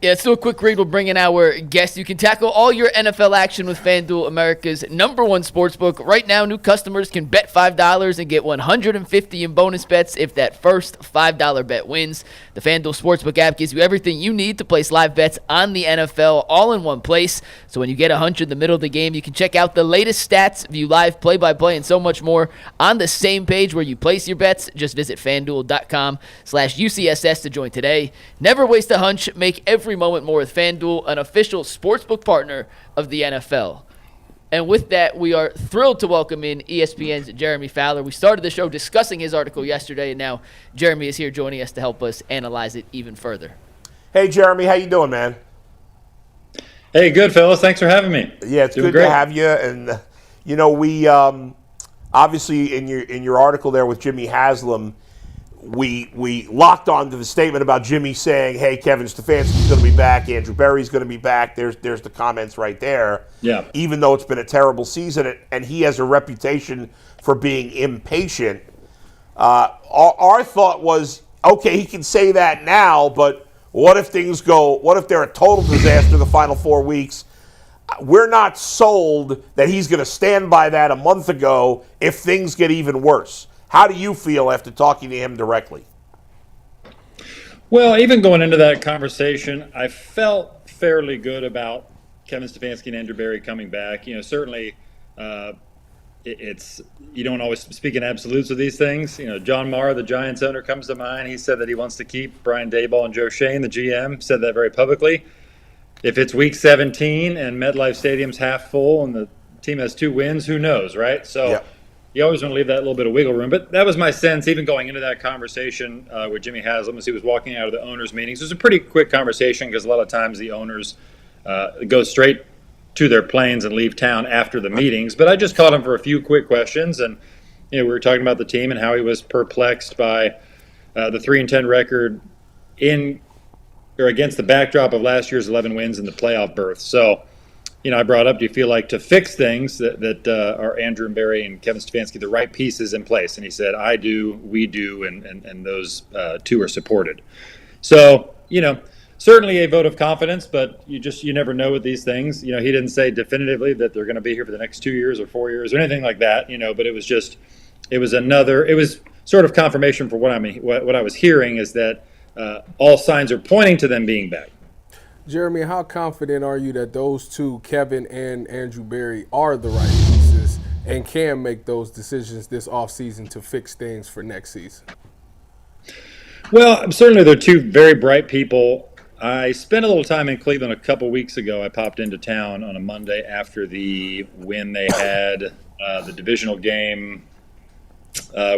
Yeah, let's do a quick read. We'll bring in our guest. You can tackle all your NFL action with FanDuel, America's #1 sportsbook. Right now, new customers can bet $5 and get $150 in bonus bets if that first $5 bet wins. The FanDuel Sportsbook app gives you everything you need to place live bets on the NFL all in one place. So when you get a hunch in the middle of the game, you can check out the latest stats, view live play-by-play, and so much more on the same page where you place your bets. Just visit FanDuel.com/UCSS to join today. Never waste a hunch. Make every moment more with FanDuel, an official sportsbook partner of the NFL. And with that, we are thrilled to welcome in ESPN's Jeremy Fowler. We started the show discussing his article yesterday, and now Jeremy is here joining us to help us analyze it even further. Hey, Jeremy, how you doing, man? Hey, good, fellas. Thanks for having me. Yeah, it's Doing good great. to have you. And we obviously in your article there with Jimmy Haslam, we locked on to the statement about Jimmy saying, hey, Kevin Stefanski's going to be back, Andrew Berry's going to be back. There's the comments right there. Yeah. Even though it's been a terrible season, and he has a reputation for being impatient, our thought was, okay, he can say that now, but what if they're a total disaster the final 4 weeks? We're not sold that he's going to stand by that a month ago if things get even worse. How do you feel after talking to him directly? Well, even going into that conversation, I felt fairly good about Kevin Stefanski and Andrew Berry coming back. Certainly it's you don't always speak in absolutes of these things. John Mara, the Giants owner, comes to mind. He said that he wants to keep Brian Daboll and Joe Schoen, the GM, said that very publicly. If it's week 17 and MetLife Stadium's half full and the team has 2 wins, who knows, right? So. Yeah. You always want to leave that little bit of wiggle room. But that was my sense, even going into that conversation with Jimmy Haslam as he was walking out of the owners' meetings. It was a pretty quick conversation because a lot of times the owners go straight to their planes and leave town after the meetings. But I just called him for a few quick questions. And we were talking about the team and how he was perplexed by the 3-10 record against the backdrop of last year's 11 wins in the playoff berth. So, I brought up, do you feel like to fix things that are Andrew and Berry and Kevin Stefanski the right pieces in place? And he said, I do, we do, and those two are supported. So, certainly a vote of confidence, but you never know with these things. He didn't say definitively that they're going to be here for the next 2 years or 4 years or anything like that, but it was sort of confirmation for what I was hearing is that all signs are pointing to them being back. Jeremy, how confident are you that those two, Kevin and Andrew Berry, are the right pieces and can make those decisions this offseason to fix things for next season? Well, certainly they're two very bright people. I spent a little time in Cleveland a couple weeks ago. I popped into town on a Monday after the win they had, the divisional game.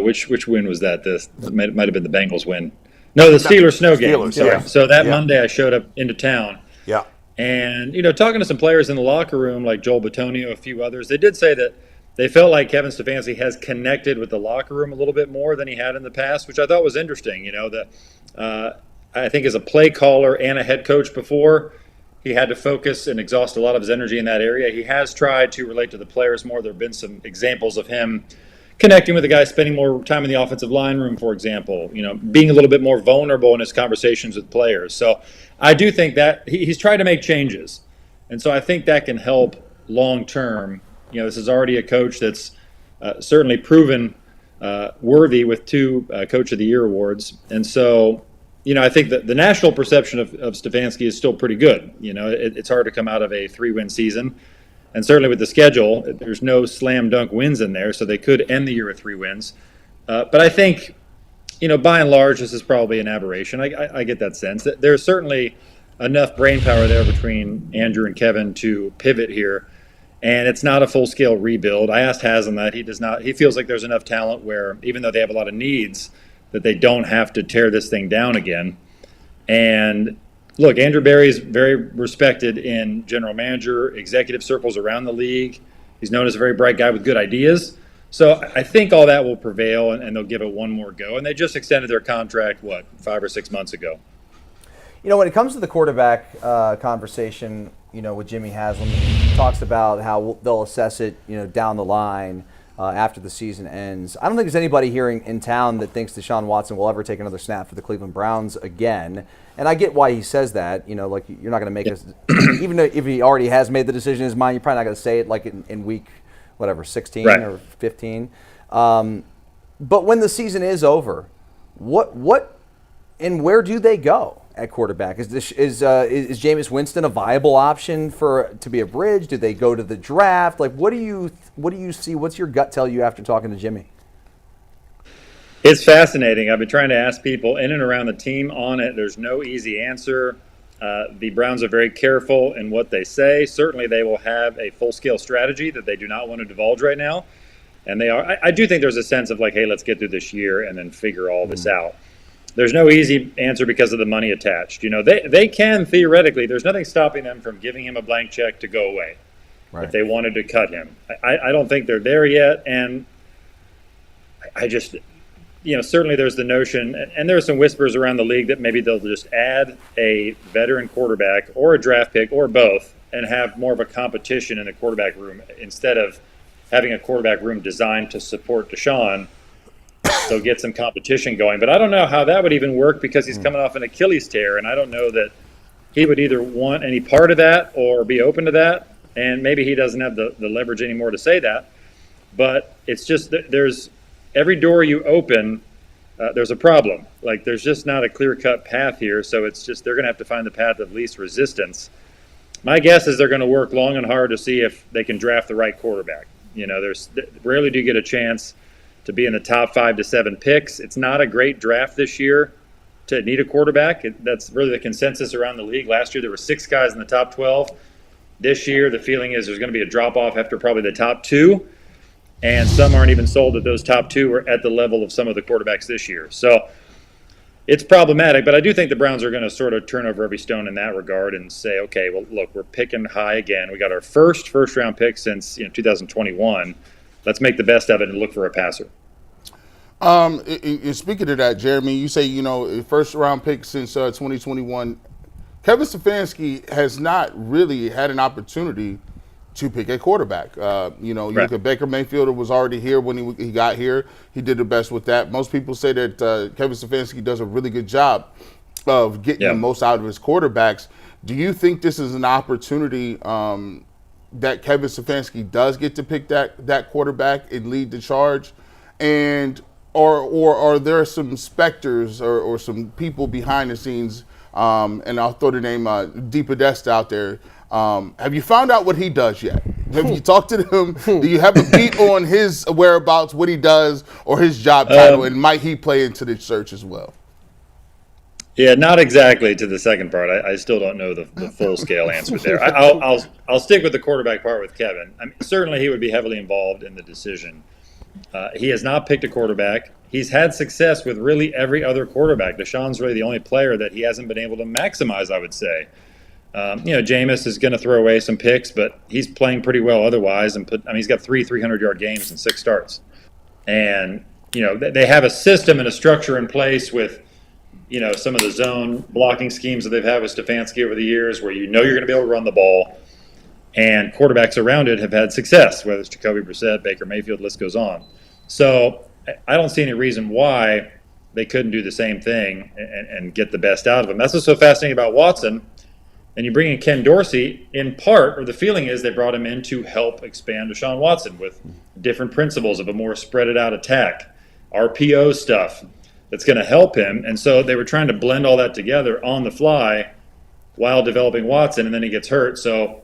Which win was that? It might have been the Bengals win. No, the Steelers snow game. Steelers, yeah. So that Monday I showed up into town. Yeah. And, talking to some players in the locker room like Joel Bitonio, a few others, they did say that they felt like Kevin Stefanski has connected with the locker room a little bit more than he had in the past, which I thought was interesting. I think as a play caller and a head coach before, he had to focus and exhaust a lot of his energy in that area. He has tried to relate to the players more. There have been some examples of him connecting with the guys, spending more time in the offensive line room, for example, being a little bit more vulnerable in his conversations with players. So I do think that he's tried to make changes. And so I think that can help long term. This is already a coach that's certainly proven worthy with 2 Coach of the Year awards. And so, I think that the national perception of Stefanski is still pretty good. It's hard to come out of a 3-win season. And certainly with the schedule, there's no slam dunk wins in there, so they could end the year with 3 wins. But I think, by and large, this is probably an aberration. I get that sense. There's certainly enough brain power there between Andrew and Kevin to pivot here, and it's not a full-scale rebuild. I asked Haslam that. He feels like there's enough talent where, even though they have a lot of needs, that they don't have to tear this thing down again. And look, Andrew Berry is very respected in general manager, executive circles around the league. He's known as a very bright guy with good ideas. So I think all that will prevail, and they'll give it one more go. And they just extended their contract, 5 or 6 months ago. When it comes to the quarterback conversation, with Jimmy Haslam, he talks about how they'll assess it, down the line. after the season ends. I don't think there's anybody here in town that thinks Deshaun Watson will ever take another snap for the Cleveland Browns again. And I get why he says that. Like you're not going to make us, even if he already has made the decision in his mind, you're probably not going to say it like in week, 16 or 15. But when the season is over, what and where do they go at quarterback? Is Jameis Winston a viable option to be a bridge? Do they go to the draft? Like, what do you see? What's your gut tell you after talking to Jimmy? It's fascinating. I've been trying to ask people in and around the team on it. There's no easy answer. The Browns are very careful in what they say. Certainly, they will have a full-scale strategy that they do not want to divulge right now. And they are. I do think there's a sense of like, hey, let's get through this year and then figure all this out. There's no easy answer because of the money attached. They can theoretically. There's nothing stopping them from giving him a blank check to go away if they wanted to cut him. I don't think they're there yet, and I just. Certainly there's the notion, and there are some whispers around the league that maybe they'll just add a veteran quarterback or a draft pick or both and have more of a competition in the quarterback room instead of having a quarterback room designed to support Deshaun. They'll get some competition going. But I don't know how that would even work because he's coming off an Achilles tear, and I don't know that he would either want any part of that or be open to that, and maybe he doesn't have the leverage anymore to say that. But it's just there's – every door you open, there's a problem. Like, there's just not a clear-cut path here, so it's just they're going to have to find the path of least resistance. My guess is they're going to work long and hard to see if they can draft the right quarterback. There's rarely do you get a chance to be in the top 5 to 7 picks. It's not a great draft this year to need a quarterback. That's really the consensus around the league. Last year there were 6 guys in the top 12. This year the feeling is there's going to be a drop-off after probably the top 2. And some aren't even sold that those top 2 are at the level of some of the quarterbacks this year. So it's problematic, but I do think the Browns are going to sort of turn over every stone in that regard and say, okay, well, look, we're picking high again. We got our first-round pick since 2021. Let's make the best of it and look for a passer. Speaking of that, Jeremy, you say, first-round pick since 2021. Kevin Stefanski has not really had an opportunity to pick a quarterback. You look at Baker Mayfield was already here when he got here. He did the best with that. Most people say that Kevin Stefanski does a really good job of getting the most out of his quarterbacks. Do you think this is an opportunity that Kevin Stefanski does get to pick that quarterback and lead the charge? And or are there some specters or some people behind the scenes, and I'll throw the name DePodesta out there. Have you found out what he does yet? Have you talked to him? Do you have a beat on his whereabouts, what he does, or his job title, and might he play into the search as well? Yeah, not exactly to the second part. I still don't know the full-scale answer there. I'll stick with the quarterback part with Kevin. I mean, certainly he would be heavily involved in the decision. He has not picked a quarterback. He's had success with really every other quarterback. Deshaun's really the only player that he hasn't been able to maximize, I would say. Jameis is going to throw away some picks, but he's playing pretty well otherwise. And he's got 3 300-yard games and 6 starts. And, they have a system and a structure in place with, some of the zone blocking schemes that they've had with Stefanski over the years where you're going to be able to run the ball. And quarterbacks around it have had success, whether it's Jacoby Brissett, Baker Mayfield, list goes on. So I don't see any reason why they couldn't do the same thing and get the best out of him. That's what's so fascinating about Watson. And you bring in Ken Dorsey, in part, or the feeling is they brought him in to help expand Deshaun Watson with different principles of a more spread-it-out attack, RPO stuff that's going to help him. And so they were trying to blend all that together on the fly while developing Watson, and then he gets hurt. So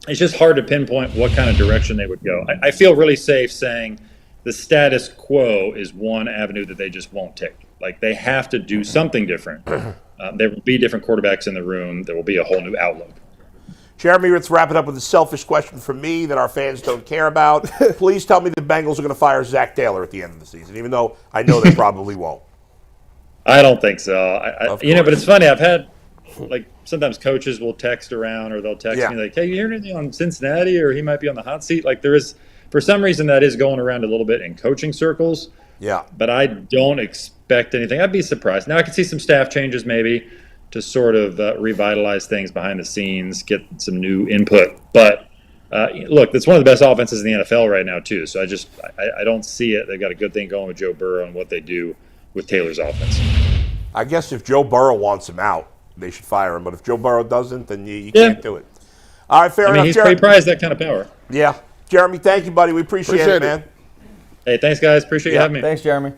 it's just hard to pinpoint what kind of direction they would go. I feel really safe saying the status quo is one avenue that they just won't take. Like, they have to do something different. There will be different quarterbacks in the room. There will be a whole new outlook. Jeremy, let's wrap it up with a selfish question from me that our fans don't care about. Please tell me the Bengals are going to fire Zach Taylor at the end of the season, even though I know they probably won't. I don't think so. But it's funny. I've had, sometimes coaches will text around or they'll text me like, hey, you hear anything on Cincinnati or he might be on the hot seat? Like, there is, for some reason, that is going around a little bit in coaching circles. Yeah. But I don't expect anything. I'd be surprised. Now I could see some staff changes maybe to sort of revitalize things behind the scenes, get some new input. But Look, it's one of the best offenses in the NFL right now too. So I don't see it. They've got a good thing going with Joe Burrow and what they do with Taylor's offense. I guess if Joe Burrow wants him out, they should fire him. But if Joe Burrow doesn't, then you can't do it. All right, fair enough. He's pretty prized that kind of power. Yeah. Jeremy, thank you, buddy. We appreciate it, man. Hey, thanks, guys. Appreciate you having me. Thanks, Jeremy.